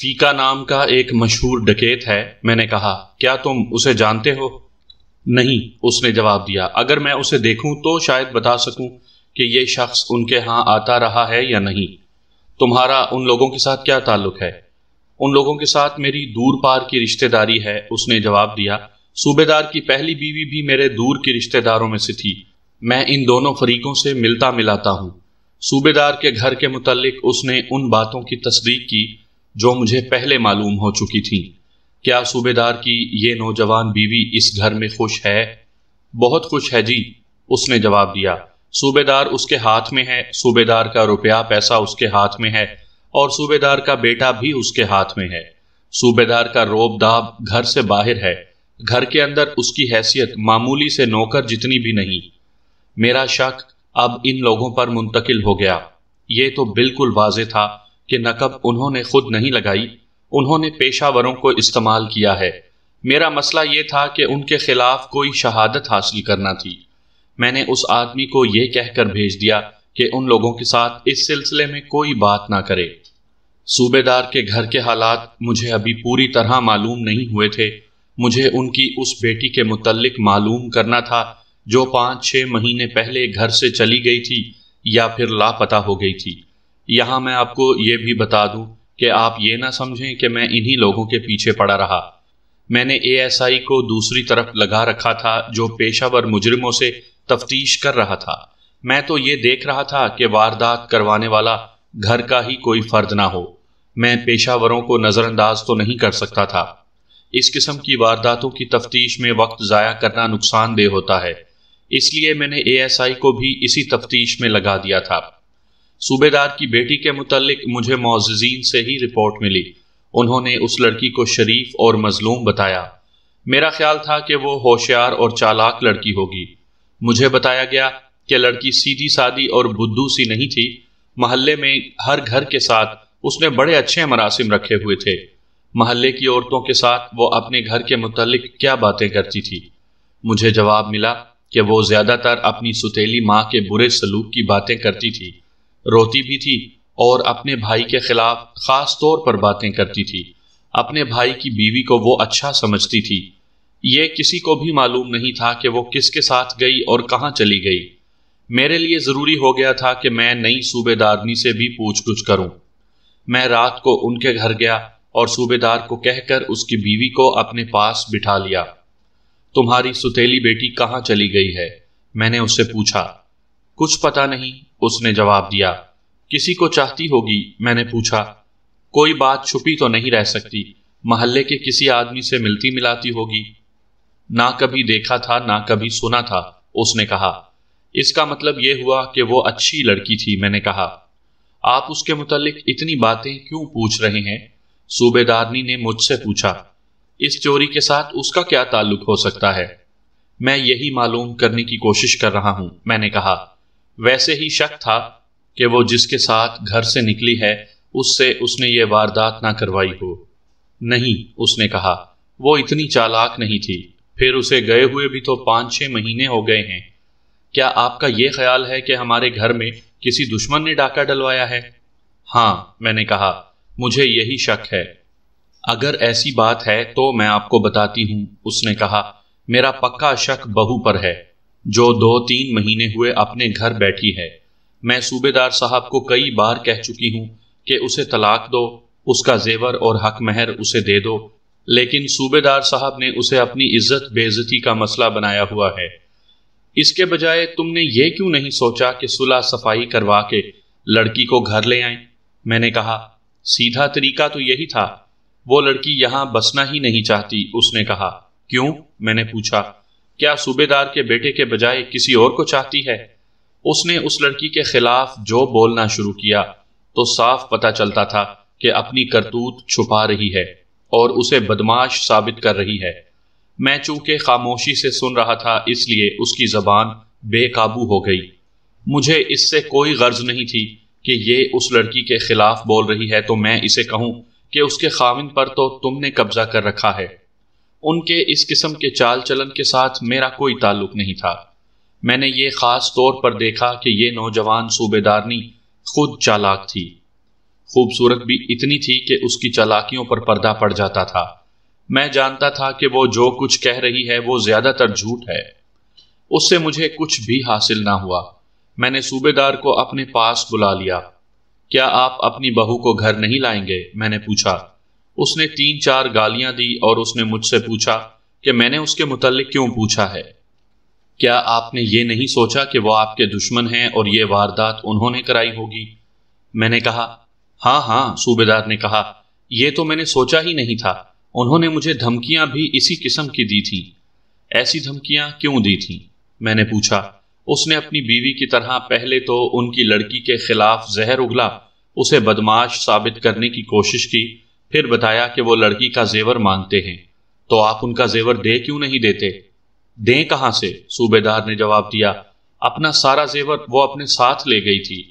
چیکا نام کا ایک مشہور ڈکیت ہے، میں نے کہا۔ کیا تم اسے جانتے ہو؟ نہیں، اس نے جواب دیا۔ اگر میں اسے دیکھوں تو شاید بتا سکوں کہ یہ شخص ان کے ہاں آتا رہا ہے یا نہیں۔ تمہارا ان لوگوں کے ساتھ کیا تعلق ہے؟ ان لوگوں کے ساتھ میری دور پار کی رشتہ داری ہے، اس نے جواب دیا۔ صوبے دار کی پہلی بیوی بھی میرے دور کی رشتہ داروں میں سے تھی۔ میں ان دونوں فریقوں سے ملتا ملاتا ہوں۔ صوبے دار کے گھر کے متعلق اس نے ان باتوں کی تصدیق کی جو مجھے پہلے معلوم ہو چکی تھیں۔ کیا صوبے دار کی یہ نوجوان بیوی اس گھر میں خوش ہے؟ بہت خوش ہے جی، اس نے جواب دیا۔ صوبے دار اس کے ہاتھ میں ہے، صوبے دار کا روپیہ پیسہ اس کے ہاتھ میں ہے، اور صوبے دار کا بیٹا بھی اس کے ہاتھ میں ہے۔ صوبے دار کا روب داب گھر سے باہر ہے، گھر کے اندر اس کی حیثیت معمولی سے نوکر جتنی بھی نہیں۔ میرا شک اب ان لوگوں پر منتقل ہو گیا۔ یہ تو بالکل واضح تھا کہ نقب انہوں نے خود نہیں لگائی، انہوں نے پیشہ وروں کو استعمال کیا ہے۔ میرا مسئلہ یہ تھا کہ ان کے خلاف کوئی شہادت حاصل کرنا تھی۔ میں نے اس آدمی کو یہ کہہ کر بھیج دیا کہ ان لوگوں کے ساتھ اس سلسلے میں کوئی بات نہ کرے۔ صوبے دار کے گھر کے حالات مجھے ابھی پوری طرح معلوم نہیں ہوئے تھے۔ مجھے ان کی اس بیٹی کے متعلق معلوم کرنا تھا جو 5-6 مہینے پہلے گھر سے چلی گئی تھی یا پھر لاپتہ ہو گئی تھی۔ یہاں میں آپ کو یہ بھی بتا دوں کہ آپ یہ نہ سمجھیں کہ میں انہی لوگوں کے پیچھے پڑا رہا۔ میں نے ASI کو دوسری طرف لگا رکھا تھا جو پیشہ ور مجرموں سے تفتیش کر رہا تھا۔ میں تو یہ دیکھ رہا تھا کہ واردات کروانے والا گھر کا ہی کوئی فرد نہ ہو۔ میں پیشہ وروں کو نظر انداز تو نہیں کر سکتا تھا۔ اس قسم کی وارداتوں کی تفتیش میں وقت ضائع کرنا نقصان دہ ہوتا ہے، اس لیے میں نے ASI کو بھی اسی تفتیش میں لگا دیا تھا۔ صوبے دار کی بیٹی کے متعلق مجھے معززین سے ہی رپورٹ ملی۔ انہوں نے اس لڑکی کو شریف اور مظلوم بتایا۔ میرا خیال تھا کہ وہ ہوشیار اور چالاک لڑکی ہوگی۔ مجھے بتایا گیا کہ لڑکی سیدھی سادی اور بدھو سی نہیں تھی۔ محلے میں ہر گھر کے ساتھ اس نے بڑے اچھے مراسم رکھے ہوئے تھے۔ محلے کی عورتوں کے ساتھ وہ اپنے گھر کے متعلق کیا باتیں کرتی تھی؟ مجھے جواب ملا کہ وہ زیادہ تر اپنی ستیلی ماں کے برے سلوک کی باتیں کرتی تھی، روتی بھی تھی اور اپنے بھائی کے خلاف خاص طور پر باتیں کرتی تھی۔ اپنے بھائی کی بیوی کو وہ اچھا سمجھتی تھی۔ یہ کسی کو بھی معلوم نہیں تھا کہ وہ کس کے ساتھ گئی اور کہاں چلی گئی۔ میرے لیے ضروری ہو گیا تھا کہ میں نئی صوبے دارنی سے بھی پوچھ گچھ کروں۔ میں رات کو ان کے گھر گیا اور صوبے دار کو کہہ کر اس کی بیوی کو اپنے پاس بٹھا لیا۔ تمہاری ستیلی بیٹی کہاں چلی گئی ہے؟ میں نے اس سے پوچھا۔ کچھ پتہ نہیں، اس نے جواب دیا۔ کسی کو چاہتی ہوگی؟ میں نے پوچھا۔ کوئی بات چھپی تو نہیں رہ سکتی، محلے کے کسی آدمی سے ملتی ملاتی ہوگی۔ نہ کبھی دیکھا تھا نہ کبھی سنا تھا، اس نے کہا۔ اس کا مطلب یہ ہوا کہ وہ اچھی لڑکی تھی، میں نے کہا۔ آپ اس کے متعلق اتنی باتیں کیوں پوچھ رہے ہیں؟ صوبے دارنی نے مجھ سے پوچھا۔ اس چوری کے ساتھ اس کا کیا تعلق ہو سکتا ہے؟ میں یہی معلوم کرنے کی کوشش کر رہا ہوں، میں نے کہا۔ ویسے ہی شک تھا کہ وہ جس کے ساتھ گھر سے نکلی ہے اس سے اس نے یہ واردات نہ کروائی ہو۔ نہیں، اس نے کہا، وہ اتنی چالاک نہیں تھی۔ پھر اسے گئے ہوئے بھی تو 5-6 مہینے ہو گئے ہیں۔ کیا آپ کا یہ خیال ہے کہ ہمارے گھر میں کسی دشمن نے ڈاکہ ڈلوایا ہے؟ ہاں، میں نے کہا، مجھے یہی شک ہے۔ اگر ایسی بات ہے تو میں آپ کو بتاتی ہوں، اس نے کہا۔ میرا پکا شک بہو پر ہے جو 2-3 مہینے ہوئے اپنے گھر بیٹھی ہے۔ میں صوبے دار صاحب کو کئی بار کہہ چکی ہوں کہ اسے طلاق دو، اس کا زیور اور حق مہر اسے دے دو، لیکن صوبے دار صاحب نے اسے اپنی عزت بے عزتی کا مسئلہ بنایا ہوا ہے۔ اس کے بجائے تم نے یہ کیوں نہیں سوچا کہ صلح صفائی کروا کے لڑکی کو گھر لے آئیں؟ میں نے کہا، سیدھا طریقہ تو یہی تھا۔ وہ لڑکی یہاں بسنا ہی نہیں چاہتی، اس نے کہا۔ کیوں؟ میں نے پوچھا۔ کیا صوبے دار کے بیٹے کے بجائے کسی اور کو چاہتی ہے؟ اس نے اس لڑکی کے خلاف جو بولنا شروع کیا تو صاف پتہ چلتا تھا کہ اپنی کرتوت چھپا رہی ہے اور اسے بدمعاش ثابت کر رہی ہے۔ میں چونکہ خاموشی سے سن رہا تھا اس لیے اس کی زبان بے قابو ہو گئی۔ مجھے اس سے کوئی غرض نہیں تھی کہ یہ اس لڑکی کے خلاف بول رہی ہے تو میں اسے کہوں کہ اس کے خاوند پر تو تم نے قبضہ کر رکھا ہے۔ ان کے اس قسم کے چال چلن کے ساتھ میرا کوئی تعلق نہیں تھا۔ میں نے یہ خاص طور پر دیکھا کہ یہ نوجوان صوبے دارنی خود چالاک تھی۔ خوبصورت بھی اتنی تھی کہ اس کی چالاکیوں پر پردہ پڑ جاتا تھا۔ میں جانتا تھا کہ وہ جو کچھ کہہ رہی ہے وہ زیادہ تر جھوٹ ہے۔ اس سے مجھے کچھ بھی حاصل نہ ہوا۔ میں نے صوبے دار کو اپنے پاس بلا لیا۔ کیا آپ اپنی بہو کو گھر نہیں لائیں گے؟ میں نے پوچھا۔ اس نے 3-4 گالیاں دی اور اس نے مجھ سے پوچھا کہ میں نے اس کے متعلق کیوں پوچھا ہے۔ کیا آپ نے یہ نہیں سوچا کہ وہ آپ کے دشمن ہیں اور یہ واردات انہوں نے کرائی ہوگی؟ میں نے کہا ہاں ہاں۔ صوبے دار نے کہا یہ تو میں نے سوچا ہی نہیں تھا۔ انہوں نے مجھے دھمکیاں بھی اسی قسم کی دی تھیں۔ ایسی دھمکیاں کیوں دی تھیں؟ میں نے پوچھا۔ اس نے اپنی بیوی کی طرح پہلے تو ان کی لڑکی کے خلاف زہر اگلا، اسے بدمعاش ثابت کرنے کی کوشش کی، پھر بتایا کہ وہ لڑکی کا زیور مانگتے ہیں، تو آپ ان کا زیور دے کیوں نہیں دیتے؟ دیں کہاں سے؟ صوبے دار نے جواب دیا، اپنا سارا زیور وہ اپنے ساتھ لے گئی تھی۔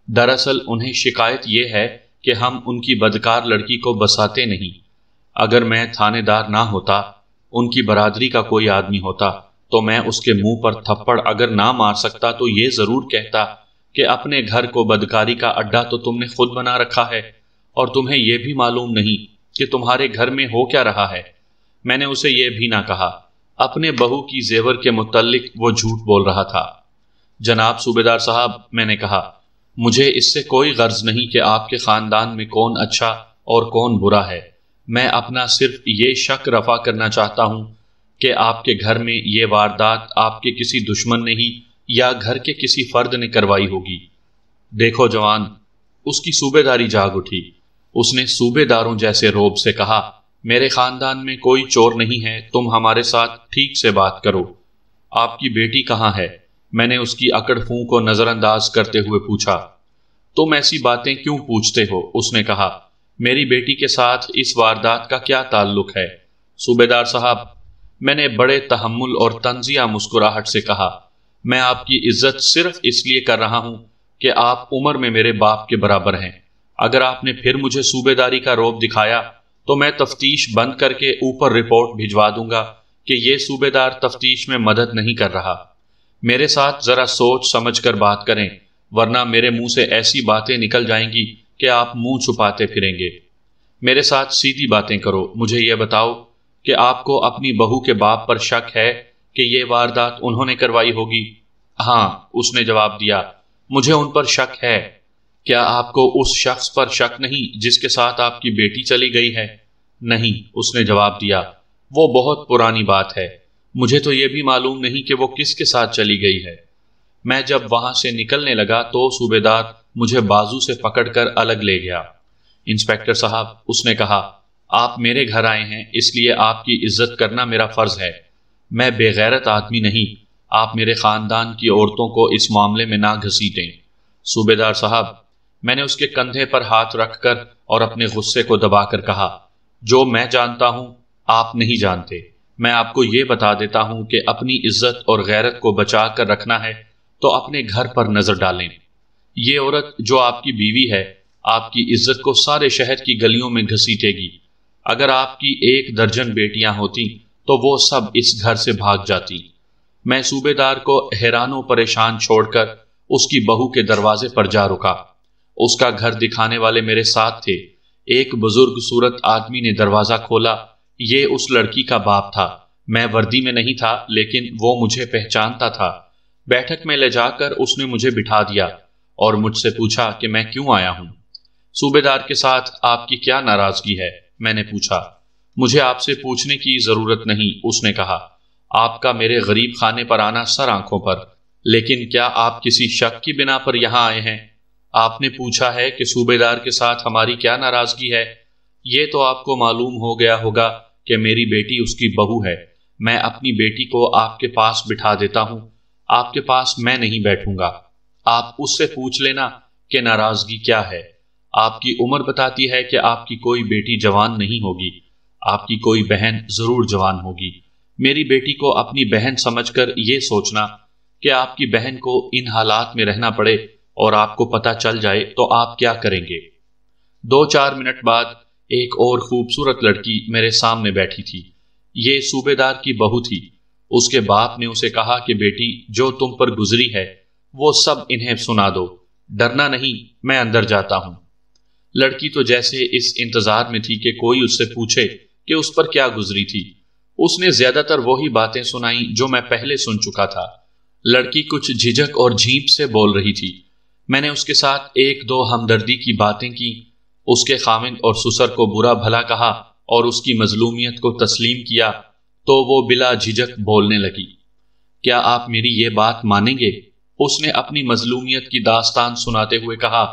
دراصل انہیں شکایت یہ ہے کہ ہم ان کی بدکار لڑکی کو بساتے نہیں۔ اگر میں تھانے دار نہ ہوتا، ان کی برادری کا کوئی آدمی ہوتا، تو میں اس کے منہ پر تھپڑ اگر نہ مار سکتا تو یہ ضرور کہتا کہ اپنے گھر کو بدکاری کا اڈا تو تم نے خود بنا رکھا ہے، اور تمہیں یہ بھی معلوم نہیں کہ تمہارے گھر میں ہو کیا رہا ہے۔ میں نے اسے یہ بھی نہ کہا۔ اپنے بہو کی زیور کے متعلق وہ جھوٹ بول رہا تھا۔ جناب صوبے دار صاحب، میں نے کہا، مجھے اس سے کوئی غرض نہیں کہ آپ کے خاندان میں کون اچھا اور کون برا ہے۔ میں اپنا صرف یہ شک رفع کرنا چاہتا ہوں کہ آپ کے گھر میں یہ واردات آپ کے کسی دشمن نے ہی یا گھر کے کسی فرد نے کروائی ہوگی۔ دیکھو جوان، اس کی صوبے داری جاگ اٹھی۔ اس نے صوبے داروں جیسے روب سے کہا، میرے خاندان میں کوئی چور نہیں ہے، تم ہمارے ساتھ ٹھیک سے بات کرو۔ آپ کی بیٹی کہاں ہے؟ میں نے اس کی اکڑ فون کو نظر انداز کرتے ہوئے پوچھا۔ تم ایسی باتیں کیوں پوچھتے ہو؟ اس نے کہا، میری بیٹی کے ساتھ اس واردات کا کیا تعلق ہے؟ صوبے دار صاحب، میں نے بڑے تحمل اور طنزیہ مسکراہٹ سے کہا، میں آپ کی عزت صرف اس لیے کر رہا ہوں کہ آپ عمر میں میرے باپ کے برابر ہیں۔ اگر آپ نے پھر مجھے صوبے داری کا روب دکھایا تو میں تفتیش بند کر کے اوپر رپورٹ بھجوا دوں گا کہ یہ صوبے دار تفتیش میں مدد نہیں کر رہا۔ میرے ساتھ ذرا سوچ سمجھ کر بات کریں، ورنہ میرے منہ سے ایسی باتیں نکل جائیں گی کہ آپ منہ چھپاتے پھریں گے۔ میرے ساتھ سیدھی باتیں کرو۔ مجھے یہ بتاؤ کہ آپ کو اپنی بہو کے باپ پر شک ہے کہ یہ واردات انہوں نے کروائی ہوگی؟ ہاں، اس نے جواب دیا، مجھے ان پر شک ہے۔ کیا آپ کو اس شخص پر شک نہیں جس کے ساتھ آپ کی بیٹی چلی گئی ہے؟ نہیں، اس نے جواب دیا، وہ بہت پرانی بات ہے، مجھے تو یہ بھی معلوم نہیں کہ وہ کس کے ساتھ چلی گئی ہے۔ میں جب وہاں سے نکلنے لگا تو صوبے دار مجھے بازو سے پکڑ کر الگ لے گیا۔ انسپکٹر صاحب، اس نے کہا، آپ میرے گھر آئے ہیں، اس لیے آپ کی عزت کرنا میرا فرض ہے۔ میں بے غیرت آدمی نہیں، آپ میرے خاندان کی عورتوں کو اس معاملے میں نہ گھسیٹیں۔ صوبے دار صاحب، میں نے اس کے کندھے پر ہاتھ رکھ کر اور اپنے غصے کو دبا کر کہا، جو میں جانتا ہوں آپ نہیں جانتے۔ میں آپ کو یہ بتا دیتا ہوں کہ اپنی عزت اور غیرت کو بچا کر رکھنا ہے تو اپنے گھر پر نظر ڈالیں۔ یہ عورت جو آپ کی بیوی ہے، آپ کی عزت کو سارے شہر کی گلیوں میں گھسیٹے گی۔ اگر آپ کی 1 درجن بیٹیاں ہوتی تو وہ سب اس گھر سے بھاگ جاتی۔ میں صوبے دار کو حیران و پریشان چھوڑ کر اس کی بہو کے دروازے پر جا رکا۔ اس کا گھر دکھانے والے میرے ساتھ تھے۔ ایک بزرگ صورت آدمی نے دروازہ کھولا۔ یہ اس لڑکی کا باپ تھا۔ میں وردی میں نہیں تھا، لیکن وہ مجھے پہچانتا تھا۔ بیٹھک میں لے جا کر اس نے مجھے بٹھا دیا اور مجھ سے پوچھا کہ میں کیوں آیا ہوں۔ صوبے دار کے ساتھ آپ کی کیا ناراضگی ہے؟ میں نے پوچھا۔ مجھے آپ سے پوچھنے کی ضرورت نہیں، اس نے کہا، آپ کا میرے غریب خانے پر آنا سر آنکھوں پر، لیکن کیا آپ کسی شک کی بنا پر یہاں آئے ہیں؟ آپ نے پوچھا ہے کہ صوبے دار کے ساتھ ہماری کیا ناراضگی ہے؟ یہ تو آپ کو معلوم ہو گیا ہوگا کہ میری بیٹی اس کی بہو ہے۔ میں اپنی بیٹی کو آپ کے پاس بٹھا دیتا ہوں، آپ کے پاس میں نہیں بیٹھوں گا۔ آپ اس سے پوچھ لینا کہ ناراضگی کیا ہے۔ آپ کی عمر بتاتی ہے کہ آپ کی کوئی بیٹی جوان نہیں ہوگی، آپ کی کوئی بہن ضرور جوان ہوگی۔ میری بیٹی کو اپنی بہن سمجھ کر یہ سوچنا کہ آپ کی بہن کو ان حالات میں رہنا پڑے اور آپ کو پتہ چل جائے تو آپ کیا کریں گے؟ 2-4 منٹ بعد ایک اور خوبصورت لڑکی میرے سامنے بیٹھی تھی۔ یہ صوبے دار کی بہو تھی۔ اس کے باپ نے اسے کہا کہ بیٹی، جو تم پر گزری ہے وہ سب انہیں سنا دو، ڈرنا نہیں، میں اندر جاتا ہوں۔ لڑکی تو جیسے اس انتظار میں تھی کہ کوئی اس سے پوچھے کہ اس پر کیا گزری تھی۔ اس نے زیادہ تر وہی باتیں سنائیں جو میں پہلے سن چکا تھا۔ لڑکی کچھ جھجک اور جھیپ سے بول رہی تھی۔ میں نے اس کے ساتھ ایک دو ہمدردی کی باتیں کی، اس کے خاوند اور سسر کو برا بھلا کہا اور اس کی مظلومیت کو تسلیم کیا تو وہ بلا جھجک بولنے لگی۔ کیا آپ میری یہ بات مانیں گے؟ اس نے اپنی مظلومیت کی داستان سناتے ہوئے کہا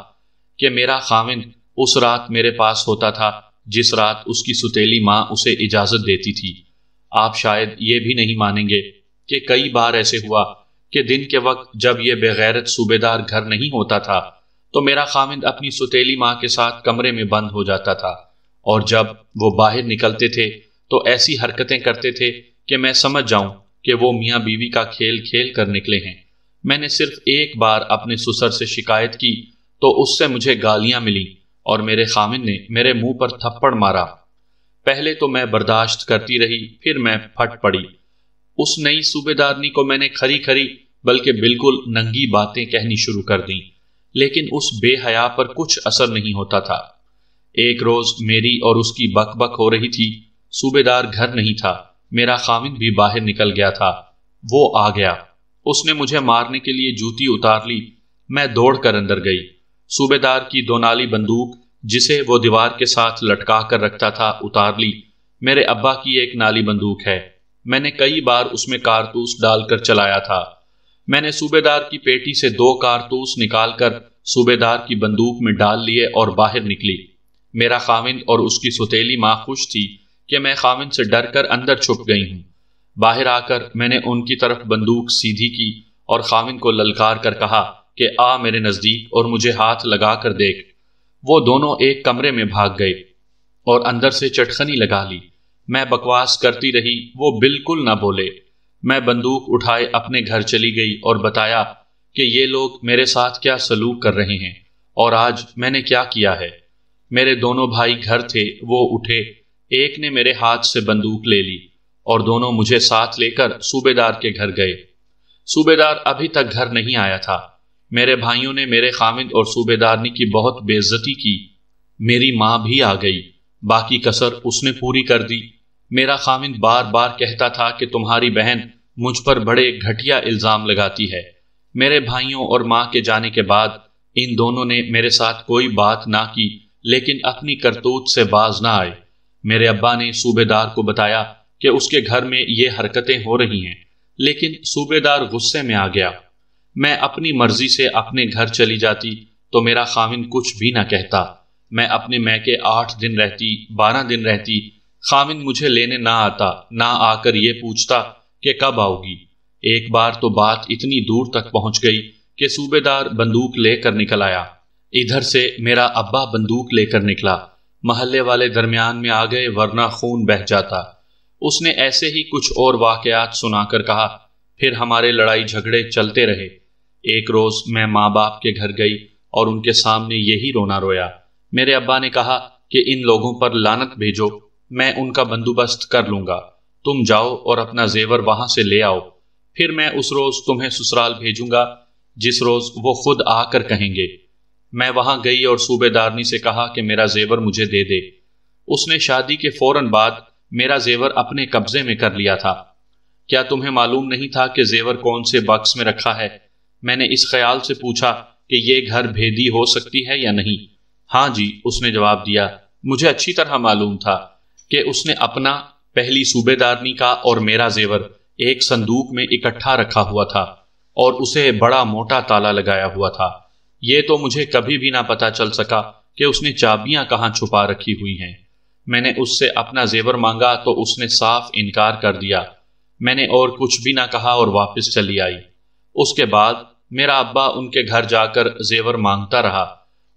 کہ میرا خاوند اس رات میرے پاس ہوتا تھا جس رات اس کی ستیلی ماں اسے اجازت دیتی تھی۔ آپ شاید یہ بھی نہیں مانیں گے کہ کئی بار ایسے ہوا کہ دن کے وقت جب یہ بے غیرت صوبیدار گھر نہیں ہوتا تھا تو میرا خاوند اپنی ستیلی ماں کے ساتھ کمرے میں بند ہو جاتا تھا، اور جب وہ باہر نکلتے تھے تو ایسی حرکتیں کرتے تھے کہ میں سمجھ جاؤں کہ وہ میاں بیوی کا کھیل کھیل کر نکلے ہیں۔ میں نے صرف ایک بار اپنے سسر سے شکایت کی تو اس سے مجھے گالیاں ملی اور میرے خاوند نے میرے منہ پر تھپڑ مارا۔ پہلے تو میں برداشت کرتی رہی، پھر میں پھٹ پڑی۔ اس نئی صوبیدارنی کو میں نے کھری کھری بلکہ بالکل ننگی باتیں کہنی شروع کر دیں، لیکن اس بے حیا پر کچھ اثر نہیں ہوتا تھا۔ ایک روز میری اور اس کی بک بک ہو رہی تھی۔ صوبیدار گھر نہیں تھا، میرا خاوند بھی باہر نکل گیا تھا۔ وہ آ گیا، اس نے مجھے مارنے کے لیے جوتی اتار لی۔ میں دوڑ کر اندر گئی۔ صوبیدار کی 2 نالی بندوق جسے وہ دیوار کے ساتھ لٹکا کر رکھتا تھا اتار لی۔ میرے ابا کی 1 نالی بندوق ہے، میں نے کئی بار اس میں کارتوس ڈال کر چلایا تھا۔ میں نے صوبیدار کی پیٹی سے 2 کارتوس نکال کر صوبیدار کی بندوق میں ڈال لیے اور باہر نکلی۔ میرا خاوند اور اس کی ستیلی ماں خوش تھی کہ میں خاوند سے ڈر کر اندر چھپ گئی ہوں۔ باہر آ کر میں نے ان کی طرف بندوق سیدھی کی اور خاوند کو للکار کر کہا کہ آ میرے نزدیک اور مجھے ہاتھ لگا کر دیکھ۔ وہ دونوں ایک کمرے میں بھاگ گئے اور اندر سے چٹخنی لگا لی۔ میں بکواس کرتی رہی، وہ بالکل نہ بولے۔ میں بندوق اٹھائے اپنے گھر چلی گئی اور بتایا کہ یہ لوگ میرے ساتھ کیا سلوک کر رہے ہیں اور آج میں نے کیا کیا ہے۔ میرے دونوں بھائی گھر تھے، وہ اٹھے، ایک نے میرے ہاتھ سے بندوق لے لی اور دونوں مجھے ساتھ لے کر صوبیدار کے گھر گئے۔ صوبیدار ابھی تک گھر نہیں آیا تھا۔ میرے بھائیوں نے میرے خاوند اور صوبیدارنی کی بہت بے عزتی کی۔ میری ماں بھی آ گئی، باقی کسر اس نے پوری کر دی۔ میرا خاوند بار بار کہتا تھا کہ تمہاری بہن مجھ پر بڑے گھٹیا الزام لگاتی ہے۔ میرے بھائیوں اور ماں کے جانے کے بعد ان دونوں نے میرے ساتھ کوئی بات نہ کی، لیکن اپنی کرتوت سے باز نہ آئے۔ میرے ابا نے صوبیدار کو بتایا کہ اس کے گھر میں یہ حرکتیں ہو رہی ہیں، لیکن صوبیدار غصے میں آ گیا۔ میں اپنی مرضی سے اپنے گھر چلی جاتی تو میرا خاوند کچھ بھی نہ کہتا۔ میں اپنے میکے 8 دن رہتی، 12 دن رہتی، خاوند مجھے لینے نہ آتا، نہ آ کر یہ پوچھتا کہ کب آؤ گی۔ ایک بار تو بات اتنی دور تک پہنچ گئی کہ صوبیدار بندوق لے کر نکل آیا۔ ادھر سے میرا ابا بندوق لے کر نکلا۔ محلے والے درمیان میں آ گئے ورنہ خون بہہ جاتا۔ اس نے ایسے ہی کچھ اور واقعات سنا کر کہا، پھر ہمارے لڑائی جھگڑے چلتے رہے۔ ایک روز میں ماں باپ کے گھر گئی اور ان کے سامنے یہی رونا رویا۔ میرے ابا نے کہا کہ ان لوگوں پر لعنت بھیجو، میں ان کا بندوبست کر لوں گا، تم جاؤ اور اپنا زیور وہاں سے لے آؤ، پھر میں اس روز تمہیں سسرال بھیجوں گا جس روز وہ خود آ کر کہیں گے۔ میں وہاں گئی اور صوبیدارنی سے کہا کہ میرا زیور مجھے دے دے۔ اس نے شادی کے فوراً بعد میرا زیور اپنے قبضے میں کر لیا تھا۔ کیا تمہیں معلوم نہیں تھا کہ زیور کون سے باکس میں رکھا ہے؟ میں نے اس خیال سے پوچھا کہ یہ گھر بھیدی ہو سکتی ہے یا نہیں۔ ہاں جی، اس نے جواب دیا، مجھے اچھی طرح معلوم تھا کہ اس نے اپنا، پہلی صوبیدارنی کا اور میرا زیور ایک صندوق میں اکٹھا رکھا ہوا تھا اور اسے بڑا موٹا تالا لگایا ہوا تھا۔ یہ تو مجھے کبھی بھی نہ پتا چل سکا کہ اس نے چابیاں کہاں چھپا رکھی ہوئی ہیں۔ میں نے اس سے اپنا زیور مانگا تو اس نے صاف انکار کر دیا۔ میں نے اور کچھ بھی نہ کہا اور واپس چلی آئی۔ اس کے بعد میرا ابا ان کے گھر جا کر زیور مانگتا رہا۔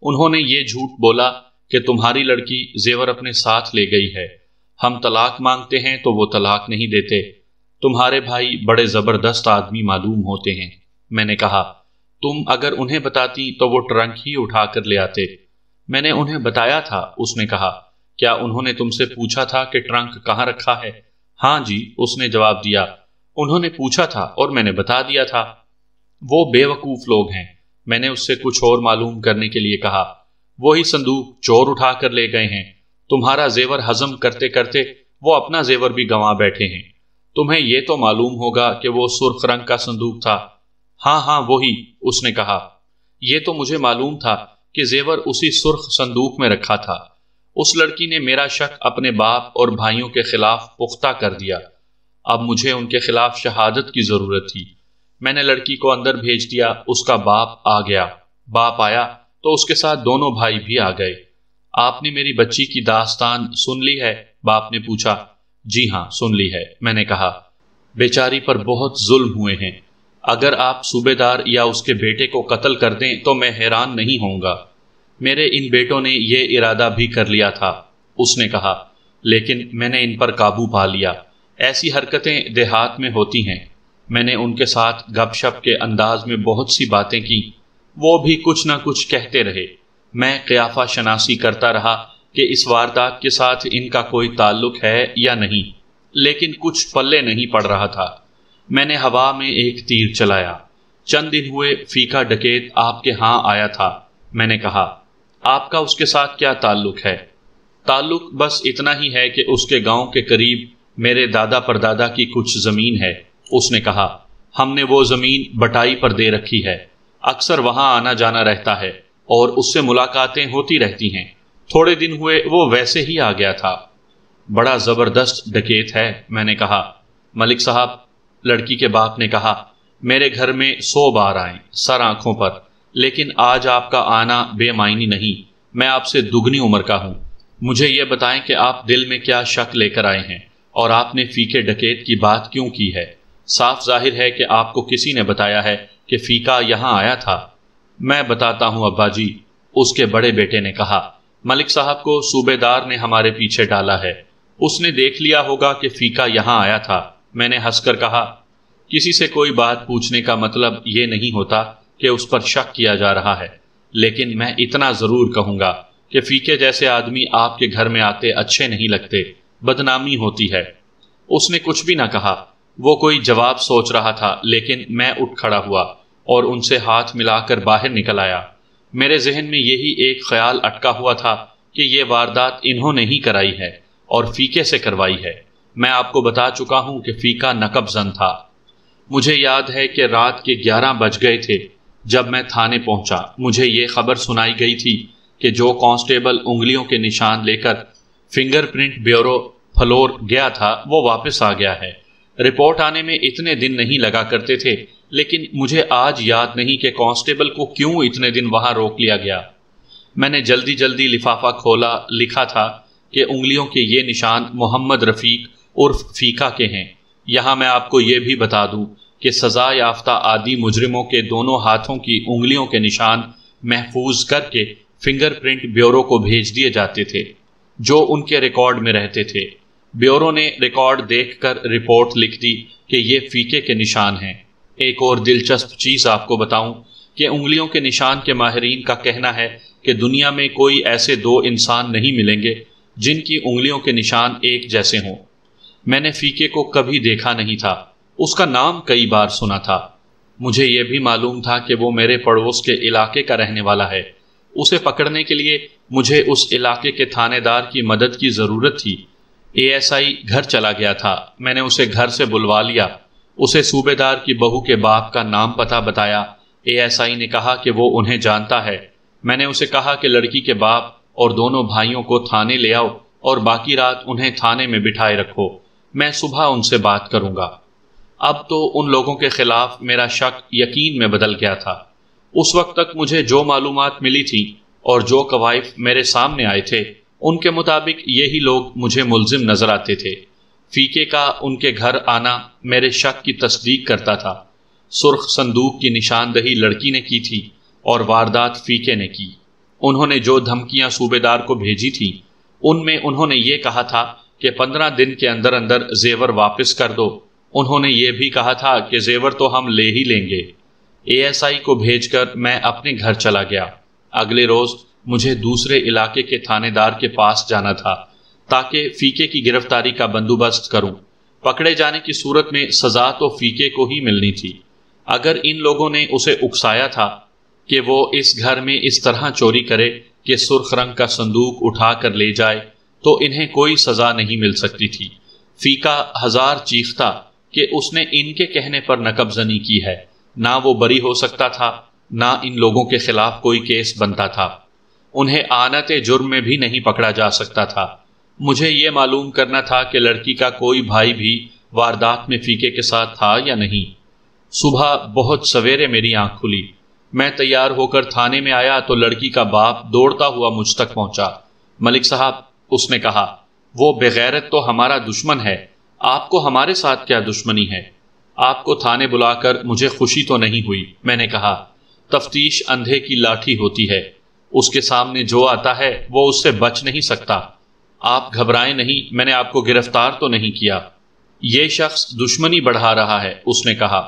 انہوں نے یہ جھوٹ بولا کہ تمہاری لڑکی زیور اپنے ساتھ لے گئی ہے، ہم طلاق مانگتے ہیں تو وہ طلاق نہیں دیتے، تمہارے بھائی بڑے زبردست آدمی معلوم ہوتے ہیں۔ میں نے کہا، تم اگر انہیں بتاتی تو وہ ٹرنک ہی اٹھا کر لے آتے۔ میں نے انہیں بتایا تھا۔ اس نے کہا، کیا انہوں نے تم سے پوچھا تھا کہ ٹرنک کہاں رکھا ہے؟ ہاں جی، اس نے جواب دیا، انہوں نے پوچھا تھا اور میں نے بتا دیا تھا۔ وہ بے وقوف لوگ ہیں۔ میں نے اس سے کچھ اور معلوم کرنے کے لیے کہا۔ وہی صندوق چور اٹھا کر لے گئے ہیں۔ تمہارا زیور ہضم کرتے کرتے وہ اپنا زیور بھی گنوا بیٹھے ہیں۔ تمہیں یہ تو معلوم ہوگا کہ وہ سرخ رنگ کا صندوق تھا۔ ہاں ہاں وہی، اس نے کہا۔ یہ تو مجھے معلوم تھا کہ زیور اسی سرخ صندوق میں رکھا تھا۔ اس لڑکی نے میرا شک اپنے باپ اور بھائیوں کے خلاف پختہ کر دیا۔ اب مجھے ان کے خلاف شہادت کی ضرورت تھی۔ میں نے لڑکی کو اندر بھیج دیا۔ اس کا باپ آ گیا۔ باپ آیا تو اس کے ساتھ دونوں بھائی بھی آ گئے۔ آپ نے میری بچی کی داستان سن لی ہے؟ باپ نے پوچھا۔ جی ہاں سن لی ہے، میں نے کہا۔ بیچاری پر بہت ظلم ہوئے ہیں۔ اگر آپ صوبے دار یا اس کے بیٹے کو قتل کر دیں تو میں حیران نہیں ہوں گا۔ میرے ان بیٹوں نے یہ ارادہ بھی کر لیا تھا، اس نے کہا، لیکن میں نے ان پر قابو پا لیا۔ ایسی حرکتیں دیہات میں ہوتی ہیں۔ میں نے ان کے ساتھ گپ شپ کے انداز میں بہت سی باتیں کی۔ وہ بھی کچھ نہ کچھ کہتے رہے۔ میں قیافہ شناسی کرتا رہا کہ اس واردات کے ساتھ ان کا کوئی تعلق ہے یا نہیں، لیکن کچھ پلے نہیں پڑ رہا تھا۔ میں نے ہوا میں ایک تیر چلایا۔ چند دن ہوئے فیکا ڈکیت آپ کے ہاں آیا تھا۔ میں نے کہا، آپ کا اس کے ساتھ کیا تعلق ہے؟ تعلق بس اتنا ہی ہے کہ اس کے گاؤں کے قریب میرے دادا پردادا کی کچھ زمین ہے، اس نے کہا۔ ہم نے وہ زمین بٹائی پر دے رکھی ہے۔ اکثر وہاں آنا جانا رہتا ہے اور اس سے ملاقاتیں ہوتی رہتی ہیں۔ تھوڑے دن ہوئے وہ ویسے ہی آ گیا تھا۔ بڑا زبردست ڈکیت ہے، میں نے کہا۔ ملک صاحب، لڑکی کے باپ نے کہا، میرے گھر میں 100 بار آئیں، سر آنکھوں پر، لیکن آج آپ کا آنا بے معنی نہیں۔ میں آپ سے دگنی عمر کا ہوں۔ مجھے یہ بتائیں کہ آپ دل میں کیا شک لے کر آئے ہیں اور آپ نے فیکے ڈکیت کی بات کیوں کی ہے؟ صاف ظاہر ہے کہ آپ کو کسی نے بتایا ہے کہ فیکا یہاں آیا تھا۔ میں بتاتا ہوں ابا جی، اس کے بڑے بیٹے نے کہا۔ ملک صاحب کو صوبے دار نے ہمارے پیچھے ڈالا ہے۔ اس نے دیکھ لیا ہوگا کہ فیکا یہاں آیا تھا۔ میں نے ہنس کر کہا، کسی سے کوئی بات پوچھنے کا مطلب یہ نہیں ہوتا کہ اس پر شک کیا جا رہا ہے، لیکن میں اتنا ضرور کہوں گا کہ فیکے جیسے آدمی آپ کے گھر میں آتے اچھے نہیں لگتے، بدنامی ہوتی ہے۔ اس نے کچھ بھی نہ کہا۔ وہ کوئی جواب سوچ رہا تھا، لیکن میں اٹھ کھڑا ہوا اور ان سے ہاتھ ملا کر باہر نکل آیا۔ میرے ذہن میں یہی ایک خیال اٹکا ہوا تھا کہ یہ واردات انہوں نے ہی کرائی ہے اور فیکے سے کروائی ہے۔ میں آپ کو بتا چکا ہوں کہ فیکا نقب زن تھا۔ مجھے یاد ہے کہ رات کے 11 بج گئے تھے جب میں تھانے پہنچا۔ مجھے یہ خبر سنائی گئی تھی کہ جو کانسٹیبل انگلیوں کے نشان لے کر فنگر پرنٹ بیورو فلور گیا تھا وہ واپس آ گیا ہے۔ رپورٹ آنے میں اتنے دن نہیں لگا کرتے تھے، لیکن مجھے آج یاد نہیں کہ کانسٹیبل کو کیوں اتنے دن وہاں روک لیا گیا۔ میں نے جلدی جلدی لفافہ کھولا۔ لکھا تھا کہ انگلیوں کے یہ نشان محمد رفیق عرف فیکا کے ہیں۔ یہاں میں آپ کو یہ بھی بتا دوں کہ سزا یافتہ عادی مجرموں کے دونوں ہاتھوں کی انگلیوں کے نشان محفوظ کر کے فنگر پرنٹ بیورو کو بھیج دیے جاتے تھے، جو ان کے ریکارڈ میں رہتے تھے۔ بیورو نے ریکارڈ دیکھ کر رپورٹ لکھ دی کہ یہ فیکے کے نشان ہیں۔ ایک اور دلچسپ چیز آپ کو بتاؤں کہ انگلیوں کے نشان کے ماہرین کا کہنا ہے کہ دنیا میں کوئی ایسے 2 انسان نہیں ملیں گے جن کی انگلیوں کے نشان ایک جیسے ہوں۔ میں نے فیکے کو کبھی دیکھا نہیں تھا، اس کا نام کئی بار سنا تھا۔ مجھے یہ بھی معلوم تھا کہ وہ میرے پڑوس کے علاقے کا رہنے والا ہے۔ اسے پکڑنے کے لیے مجھے اس علاقے کے تھانے دار کی مدد کی ضرورت تھی۔ ASI گھر چلا گیا تھا۔ میں نے اسے گھر سے بلوا لیا۔ اسے صوبے دار کی بہو کے باپ کا نام پتہ بتایا۔ ASI نے کہا کہ وہ انہیں جانتا ہے۔ میں نے اسے کہا کہ لڑکی کے باپ اور دونوں بھائیوں کو تھانے لے آؤ اور باقی رات انہیں تھانے میں بٹھائے رکھو۔ میں صبح ان سے بات کروں گا۔ اب تو ان لوگوں کے خلاف میرا شک یقین میں بدل گیا تھا۔ اس وقت تک مجھے جو معلومات ملی تھی اور جو کوائف میرے سامنے آئے تھے، ان کے مطابق یہی لوگ مجھے ملزم نظر آتے تھے۔ فیکے کا ان کے گھر آنا میرے شک کی تصدیق کرتا تھا۔ سرخ صندوق کی نشاندہی لڑکی نے کی تھی اور واردات فیکے نے کی۔ انہوں نے جو دھمکیاں صوبے دار کو بھیجی تھی، ان میں انہوں نے یہ کہا تھا کہ 15 دن کے اندر اندر زیور واپس کر دو۔ انہوں نے یہ بھی کہا تھا کہ زیور تو ہم لے ہی لیں گے۔ ASI کو بھیج کر میں اپنے گھر چلا گیا۔ اگلے روز مجھے دوسرے علاقے کے تھانے دار کے پاس جانا تھا تاکہ فیکے کی گرفتاری کا بندوبست کروں۔ پکڑے جانے کی صورت میں سزا تو فیکے کو ہی ملنی تھی۔ اگر ان لوگوں نے اسے اکسایا تھا کہ وہ اس گھر میں اس طرح چوری کرے کہ سرخ رنگ کا صندوق اٹھا کر لے جائے تو انہیں کوئی سزا نہیں مل سکتی تھی۔ فیکا ہزار چیختا کہ اس نے ان کے کہنے پر نقب زنی کی ہے، نہ وہ بری ہو سکتا تھا، نہ ان لوگوں کے خلاف کوئی کیس بنتا تھا، انہیں آنت جرم میں بھی نہیں پکڑا جا سکتا تھا۔ مجھے یہ معلوم کرنا تھا کہ لڑکی کا کوئی بھائی بھی واردات میں فیکے کے ساتھ تھا یا نہیں۔ صبح بہت سویرے میری آنکھ کھلی، میں تیار ہو کر تھانے میں آیا تو لڑکی کا باپ دوڑتا ہوا مجھ تک پہنچا۔ ملک صاحب، اس نے کہا، وہ بغیرت تو ہمارا دشمن ہے، آپ کو ہمارے ساتھ کیا دشمنی ہے؟ آپ کو تھانے بلا کر مجھے خوشی تو نہیں ہوئی۔ میں نے کہا، تفتیش اندھے کی لاٹھی ہوتی ہے، اس کے سامنے جو آتا ہے وہ اس سے بچ نہیں سکتا۔ آپ گھبرائیں نہیں، میں نے آپ کو گرفتار تو نہیں کیا۔ یہ شخص دشمنی بڑھا رہا ہے، اس نے کہا۔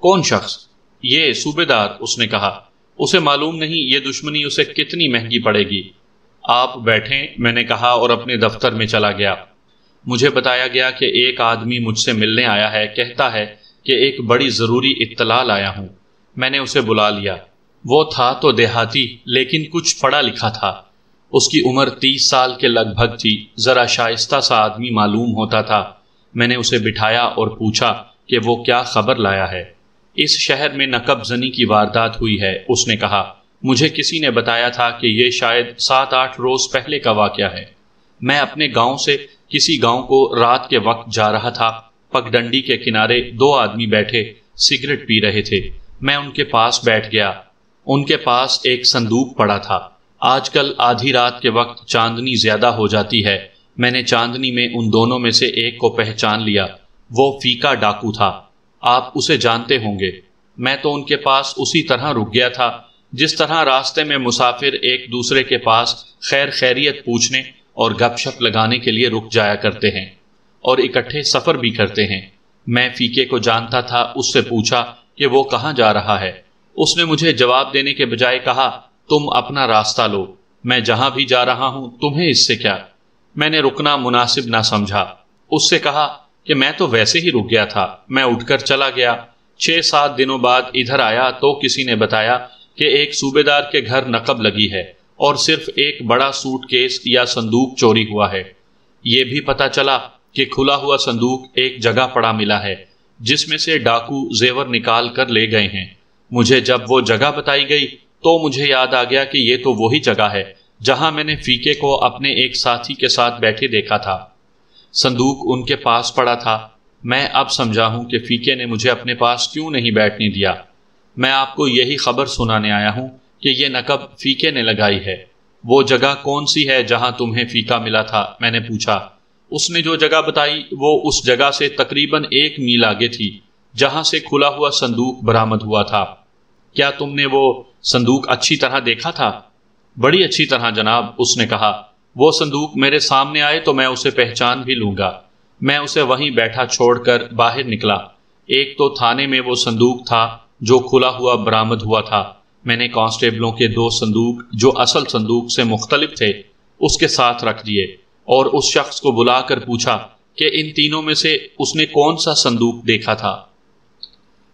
کون شخص؟ یہ صوبے دار، اس نے کہا۔ اسے معلوم نہیں یہ دشمنی اسے کتنی مہنگی پڑے گی۔ آپ بیٹھیں، میں نے کہا اور اپنے دفتر میں چلا گیا۔ مجھے بتایا گیا کہ ایک آدمی مجھ سے ملنے آیا ہے، کہتا ہے کہ ایک بڑی ضروری اطلاع لایا ہوں۔ میں نے اسے بلا لیا۔ وہ تھا تو دیہاتی لیکن کچھ پڑھا لکھا تھا۔ اس کی عمر 30 سال کے لگ بھگ تھی، ذرا شائستہ سا آدمی معلوم ہوتا تھا۔ میں نے اسے بٹھایا اور پوچھا کہ وہ کیا خبر لایا ہے۔ اس شہر میں نقب زنی کی واردات ہوئی ہے، اس نے کہا۔ مجھے کسی نے بتایا تھا کہ یہ شاید 7-8 روز پہلے کا واقعہ ہے۔ میں اپنے گاؤں سے کسی گاؤں کو رات کے وقت جا رہا تھا۔ پگڈنڈی کے کنارے 2 آدمی بیٹھے سگریٹ پی رہے تھے۔ میں ان کے پاس بیٹھ گیا۔ ان کے پاس ایک صندوق پڑا تھا۔ آج کل آدھی رات کے وقت چاندنی زیادہ ہو جاتی ہے۔ میں نے چاندنی میں ان دونوں میں سے ایک کو پہچان لیا۔ وہ فیکا ڈاکو تھا۔ آپ اسے جانتے ہوں گے۔ میں تو ان کے پاس اسی طرح رک گیا تھا جس طرح راستے میں مسافر ایک دوسرے کے پاس خیر خیریت پوچھنے اور گپ شپ لگانے کے لیے رک جایا کرتے ہیں اور اکٹھے سفر بھی کرتے ہیں۔ میں فیکے کو جانتا تھا، اس سے پوچھا کہ وہ کہاں جا رہا ہے۔ اس نے مجھے جواب دینے کے بجائے کہا، تم اپنا راستہ لو، میں جہاں بھی جا رہا ہوں تمہیں اس سے کیا؟ میں نے رکنا مناسب نہ سمجھا۔ اس سے کہا کہ میں تو ویسے ہی رک گیا تھا۔ میں اٹھ کر چلا گیا۔ 6-7 دنوں بعد ادھر آیا تو کسی نے بتایا کہ ایک صوبے دار کے گھر نقب لگی ہے اور صرف ایک بڑا سوٹ کیس یا صندوق چوری ہوا ہے۔ یہ بھی پتا چلا کہ کھلا ہوا صندوق ایک جگہ پڑا ملا ہے جس میں سے ڈاکو زیور نکال کر لے گئے ہیں۔ مجھے جب وہ جگہ بتائی گئی تو مجھے یاد آ گیا کہ یہ تو وہی جگہ ہے جہاں میں نے فیکے کو اپنے ایک ساتھی کے ساتھ بیٹھے دیکھا تھا۔ صندوق ان کے پاس پڑا تھا۔ میں اب سمجھا ہوں کہ فیکے نے مجھے اپنے پاس کیوں نہیں بیٹھنے دیا۔ میں آپ کو یہی خبر سنانے آیا ہوں کہ یہ نقب فیکے نے لگائی ہے۔ وہ جگہ کون سی ہے جہاں تمہیں فیکا ملا تھا؟ میں نے پوچھا۔ اس نے جو جگہ بتائی وہ اس جگہ سے تقریباً 1 میل آگے تھی جہاں سے کھلا ہوا صندوق برآمد ہوا تھا۔ کیا تم نے وہ صندوق اچھی طرح دیکھا تھا؟ بڑی اچھی طرح جناب، اس نے کہا۔ وہ صندوق میرے سامنے آئے تو میں اسے پہچان بھی لوں گا۔ میں اسے وہیں بیٹھا چھوڑ کر باہر نکلا۔ ایک تو تھانے میں وہ صندوق تھا جو کھلا ہوا برآمد ہوا تھا۔ میں نے کانسٹیبلوں کے 2 صندوق جو اصل صندوق سے مختلف تھے اس کے ساتھ رکھ دیے اور اس شخص کو بلا کر پوچھا کہ ان تینوں میں سے اس نے کون سا صندوق دیکھا تھا۔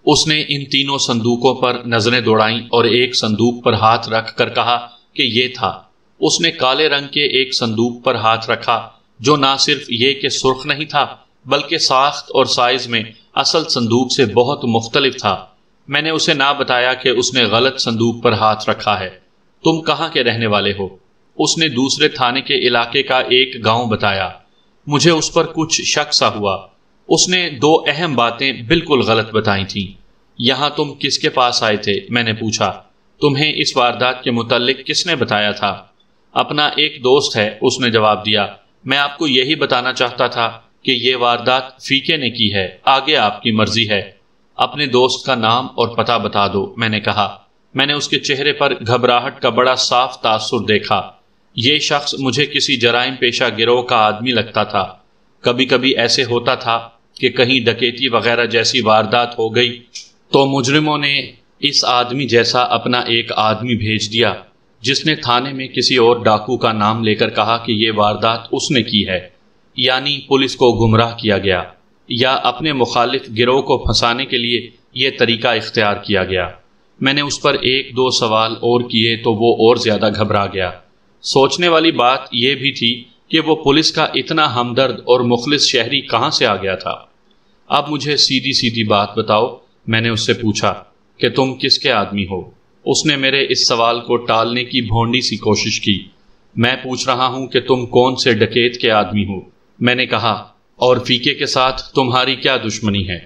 اس نے ان تینوں صندوقوں پر نظریں دوڑائیں اور ایک صندوق پر ہاتھ رکھ کر کہا کہ یہ تھا۔ اس نے کالے رنگ کے ایک صندوق پر ہاتھ رکھا جو نہ صرف یہ کہ سرخ نہیں تھا بلکہ ساخت اور سائز میں اصل صندوق سے بہت مختلف تھا۔ میں نے اسے نہ بتایا کہ اس نے غلط صندوق پر ہاتھ رکھا ہے۔ تم کہاں کے رہنے والے ہو؟ اس نے دوسرے تھانے کے علاقے کا ایک گاؤں بتایا۔ مجھے اس پر کچھ شک سا ہوا۔ اس نے 2 اہم باتیں بالکل غلط بتائی تھیں۔ یہاں تم کس کے پاس آئے تھے؟ میں نے پوچھا۔ تمہیں اس واردات کے متعلق کس نے بتایا تھا؟ اپنا ایک دوست ہے، اس نے جواب دیا۔ میں آپ کو یہی بتانا چاہتا تھا کہ یہ واردات فیکے نے کی ہے، آگے آپ کی مرضی ہے۔ اپنے دوست کا نام اور پتہ بتا دو، میں نے کہا۔ میں نے اس کے چہرے پر گھبراہٹ کا بڑا صاف تاثر دیکھا۔ یہ شخص مجھے کسی جرائم پیشہ گروہ کا آدمی لگتا تھا۔ کبھی کبھی ایسے ہوتا تھا کہ کہیں ڈکیتی وغیرہ جیسی واردات ہو گئی تو مجرموں نے اس آدمی جیسا اپنا ایک آدمی بھیج دیا جس نے تھانے میں کسی اور ڈاکو کا نام لے کر کہا کہ یہ واردات اس نے کی ہے، یعنی پولیس کو گمراہ کیا گیا یا اپنے مخالف گروہ کو پھنسانے کے لیے یہ طریقہ اختیار کیا گیا۔ میں نے اس پر 1-2 سوال اور کیے تو وہ اور زیادہ گھبرا گیا۔ سوچنے والی بات یہ بھی تھی کہ وہ پولیس کا اتنا ہمدرد اور مخلص شہری کہاں سے آ گیا تھا۔ اب مجھے سیدھی سیدھی بات بتاؤ، میں نے اس سے پوچھا کہ تم کس کے آدمی ہو؟ اس نے میرے اس سوال کو ٹالنے کی بھونڈی سی کوشش کی۔ میں پوچھ رہا ہوں کہ تم کون سے ڈکیت کے آدمی ہو، میں نے کہا، اور فیقے کے ساتھ تمہاری کیا دشمنی ہے؟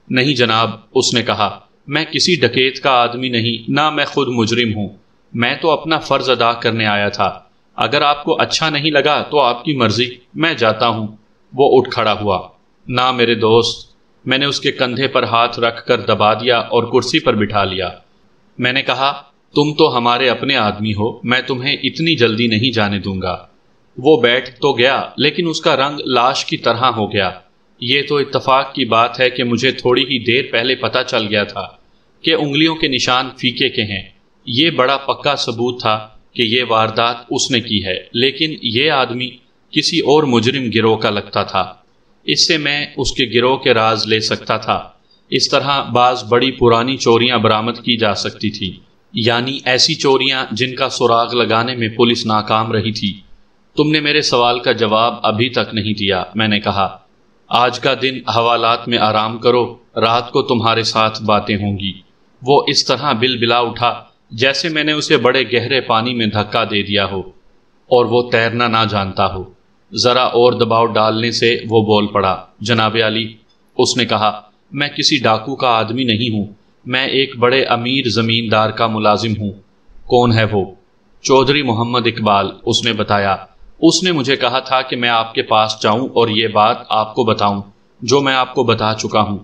نہیں جناب، اس نے کہا، میں کسی ڈکیت کا آدمی نہیں، نہ میں خود مجرم ہوں، میں تو اپنا فرض ادا کرنے آیا تھا، اگر آپ کو اچھا نہیں لگا تو آپ کی مرضی، میں جاتا ہوں۔ وہ اٹھ کھڑا ہوا۔ نہ میرے دوست، میں نے اس کے کندھے پر ہاتھ رکھ کر دبا دیا اور کرسی پر بٹھا لیا۔ میں نے کہا، تم تو ہمارے اپنے آدمی ہو، میں تمہیں اتنی جلدی نہیں جانے دوں گا۔ وہ بیٹھ تو گیا لیکن اس کا رنگ لاش کی طرح ہو گیا۔ یہ تو اتفاق کی بات ہے کہ مجھے تھوڑی ہی دیر پہلے پتہ چل گیا تھا کہ انگلیوں کے نشان فیقے کے ہیں۔ یہ بڑا پکا ثبوت تھا کہ یہ واردات اس نے کی ہے، لیکن یہ آدمی کسی اور مجرم گروہ کا لگتا تھا۔ اس سے میں اس کے گروہ کے راز لے سکتا تھا۔ اس طرح بعض بڑی پرانی چوریاں برآمد کی جا سکتی تھی، یعنی ایسی چوریاں جن کا سراغ لگانے میں پولیس ناکام رہی تھی۔ تم نے میرے سوال کا جواب ابھی تک نہیں دیا، میں نے کہا۔ آج کا دن حوالات میں آرام کرو، رات کو تمہارے ساتھ باتیں ہوں گی۔ وہ اس طرح بل بلا اٹھا جیسے میں نے اسے بڑے گہرے پانی میں دھکا دے دیا ہو اور وہ تیرنا نہ جانتا ہو۔ ذرا اور دباؤ ڈالنے سے وہ بول پڑا، جناب علی، اس نے کہا، میں کسی ڈاکو کا آدمی نہیں ہوں، میں ایک بڑے امیر زمیندار کا ملازم ہوں۔ کون ہے وہ؟ چودھری محمد اقبال، اس نے بتایا۔ اس نے مجھے کہا تھا کہ میں آپ کے پاس جاؤں اور یہ بات آپ کو بتاؤں جو میں آپ کو بتا چکا ہوں۔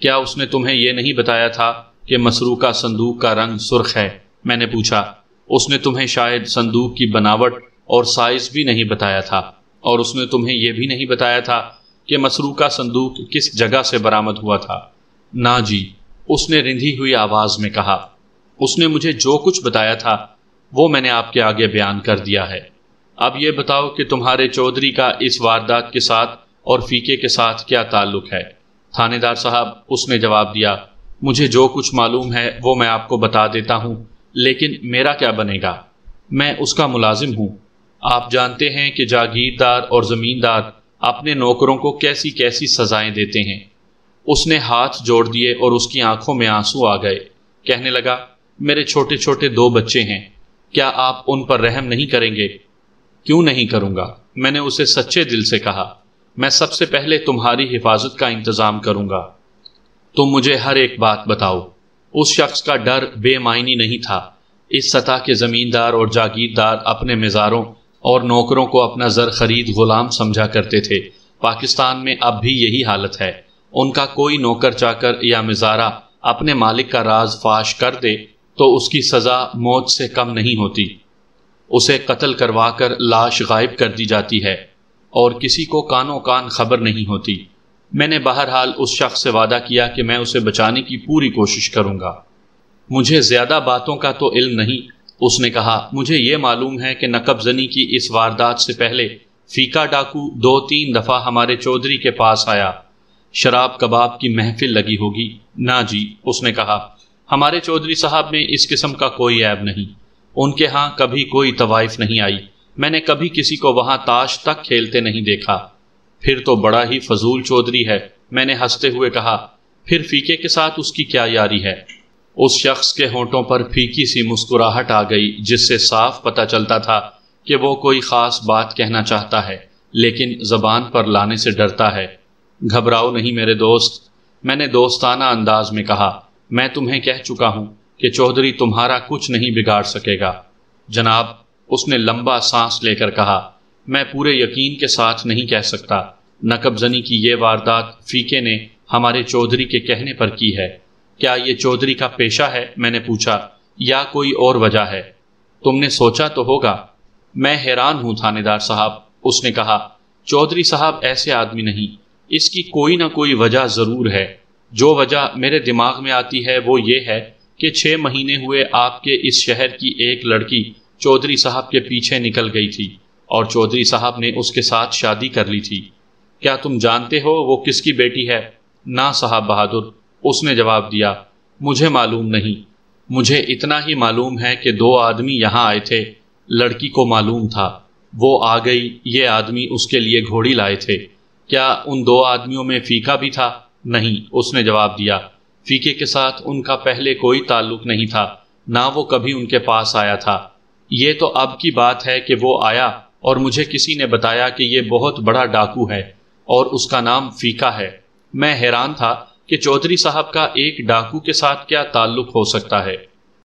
کیا اس نے تمہیں یہ نہیں بتایا تھا کہ مسروقہ صندوق کا رنگ سرخ ہے؟ میں نے پوچھا۔ اس نے تمہیں شاید صندوق کی بناوٹ اور سائز بھی نہیں بتایا تھا، اور اس نے تمہیں یہ بھی نہیں بتایا تھا کہ مسروقہ صندوق کس جگہ سے برآمد ہوا تھا؟ نہ جی، اس نے رندھی ہوئی آواز میں کہا۔ اس نے مجھے جو کچھ بتایا تھا وہ میں نے آپ کے آگے بیان کر دیا ہے۔ اب یہ بتاؤ کہ تمہارے چودھری کا اس واردات کے ساتھ اور فیقے کے ساتھ کیا تعلق ہے؟ تھانے دار صاحب، اس نے جواب دیا، مجھے جو کچھ معلوم ہے وہ میں آپ کو بتا دیتا ہوں، لیکن میرا کیا بنے گا؟ میں اس کا ملازم ہوں۔ آپ جانتے ہیں کہ جاگیردار اور زمیندار اپنے نوکروں کو کیسی کیسی سزائیں دیتے ہیں۔ اس نے ہاتھ جوڑ دیے اور اس کی آنکھوں میں آنسو آ گئے۔ کہنے لگا، میرے چھوٹے چھوٹے 2 بچے ہیں، کیا آپ ان پر رحم نہیں کریں گے؟ کیوں نہیں کروں گا؟ میں نے اسے سچے دل سے کہا، میں سب سے پہلے تمہاری حفاظت کا انتظام کروں گا۔ تم مجھے ہر ایک بات بتاؤ۔ اس شخص کا ڈر بے معنی نہیں تھا۔ اس سطح کے زمیندار اور جاگیردار اپنے مزاروں اور نوکروں کو اپنا زر خرید غلام سمجھا کرتے تھے۔ پاکستان میں اب بھی یہی حالت ہے۔ ان کا کوئی نوکر چاکر یا مزارہ اپنے مالک کا راز فاش کر دے تو اس کی سزا موت سے کم نہیں ہوتی۔ اسے قتل کروا کر لاش غائب کر دی جاتی ہے اور کسی کو کانوں کان خبر نہیں ہوتی۔ میں نے بہرحال اس شخص سے وعدہ کیا کہ میں اسے بچانے کی پوری کوشش کروں گا۔ مجھے زیادہ باتوں کا تو علم نہیں، اس نے کہا۔ مجھے یہ معلوم ہے کہ نقب زنی کی اس واردات سے پہلے فیقہ ڈاکو 2-3 دفعہ ہمارے چودھری کے پاس آیا۔ شراب کباب کی محفل لگی ہوگی۔ نہ جی، اس نے کہا، ہمارے چودھری صاحب میں اس قسم کا کوئی عیب نہیں، ان کے ہاں کبھی کوئی طوائف نہیں آئی، میں نے کبھی کسی کو وہاں تاش تک کھیلتے نہیں دیکھا۔ پھر تو بڑا ہی فضول چودھری ہے، میں نے ہنستے ہوئے کہا۔ پھر فیقے کے ساتھ اس کی کیا یاری ہے؟ اس شخص کے ہونٹوں پر پھیکی سی مسکراہٹ آ گئی، جس سے صاف پتہ چلتا تھا کہ وہ کوئی خاص بات کہنا چاہتا ہے لیکن زبان پر لانے سے ڈرتا ہے۔ گھبراؤ نہیں میرے دوست، میں نے دوستانہ انداز میں کہا، میں تمہیں کہہ چکا ہوں کہ چودھری تمہارا کچھ نہیں بگاڑ سکے گا۔ جناب، اس نے لمبا سانس لے کر کہا، میں پورے یقین کے ساتھ نہیں کہہ سکتا۔ نقب زنی کی یہ واردات فیقے نے ہمارے چودھری کے کہنے پر کی ہے۔ کیا یہ چودھری کا پیشہ ہے؟ میں نے پوچھا، یا کوئی اور وجہ ہے؟ تم نے سوچا تو ہوگا۔ میں حیران ہوں تھانے دار صاحب، اس نے کہا، چودھری صاحب ایسے آدمی نہیں، اس کی کوئی نہ کوئی وجہ ضرور ہے۔ جو وجہ میرے دماغ میں آتی ہے وہ یہ ہے کہ 6 مہینے ہوئے آپ کے اس شہر کی ایک لڑکی چودھری صاحب کے پیچھے نکل گئی تھی اور چودھری صاحب نے اس کے ساتھ شادی کر لی تھی۔ کیا تم جانتے ہو وہ کس کی بیٹی ہے؟ نہ صاحب بہادر، اس نے جواب دیا، مجھے معلوم نہیں۔ مجھے اتنا ہی معلوم ہے کہ 2 آدمی یہاں آئے تھے، لڑکی کو معلوم تھا۔ وہ آ گئی، یہ آدمی اس کے لیے گھوڑی لائے تھے۔ کیا ان دو آدمیوں میں فیکا بھی تھا؟ نہیں، اس نے جواب دیا۔ فیکے کے ساتھ ان کا پہلے کوئی تعلق نہیں تھا، نہ وہ کبھی ان کے پاس آیا تھا۔ یہ تو اب کی بات ہے کہ وہ آیا اور مجھے کسی نے بتایا کہ یہ بہت بڑا ڈاکو ہے اور اس کا نام فیکا ہے۔ میں حیران تھا کہ چودھری صاحب کا ایک ڈاکو کے ساتھ کیا تعلق ہو سکتا ہے۔